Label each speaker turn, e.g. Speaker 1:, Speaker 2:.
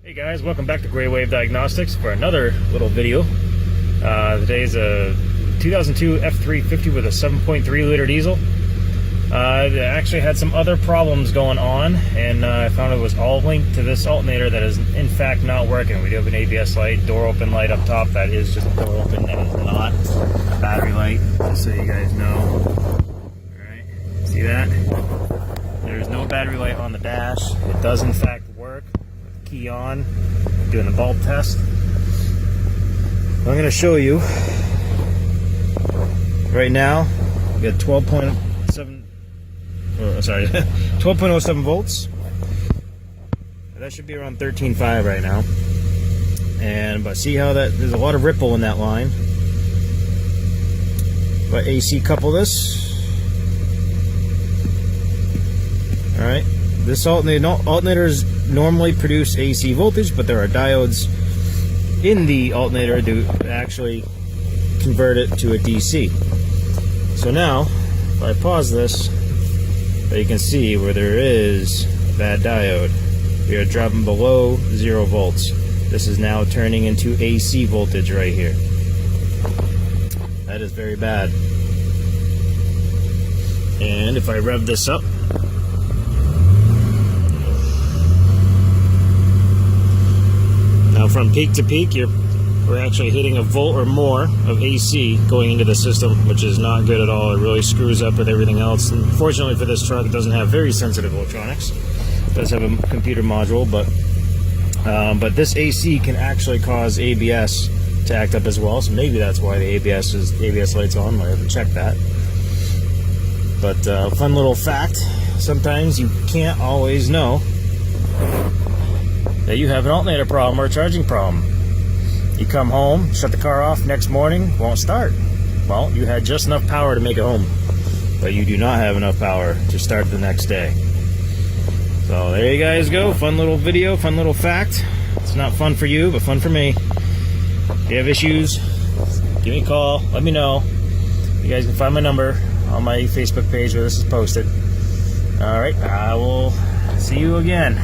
Speaker 1: Hey guys, welcome back to Gray Wave Diagnostics for another little video. Today's a 2002 F350 with a 7.3 liter diesel. It actually had some other problems going on, and I found it was all linked to this alternator that is in fact not working. We do have an ABS light, door open light up top. That is just door open, that is not a battery light, just so you guys know. Alright, see that? There's no battery light on the dash. It does in fact work. Key on, doing the bulb test. I'm going to show you right now. We got 12.07 volts. That should be around 13.5 right now. But see how there's a lot of ripple in that line. But AC couple this. All right. This alternators normally produce AC voltage, but there are diodes in the alternator to actually convert it to a DC. So now, if I pause this, you can see where there is a bad diode. We are dropping below 0 volts. This is now turning into AC voltage right here. That is very bad. And if I rev this up, from peak to peak, we're actually hitting a volt or more of AC going into the system, which is not good at all. It really screws up with everything else. And fortunately for this truck, it doesn't have very sensitive electronics. It does have a computer module, but this AC can actually cause ABS to act up as well. So maybe that's why the ABS light's on. I haven't checked that. But fun little fact: sometimes you can't always know that you have an alternator problem or a charging problem. You come home, shut the car off, next morning, won't start. Well, you had just enough power to make it home, but you do not have enough power to start the next day. So there you guys go, fun little video, fun little fact. It's not fun for you, but fun for me. If you have issues, give me a call, let me know. You guys can find my number on my Facebook page where this is posted. Alright, I will see you again.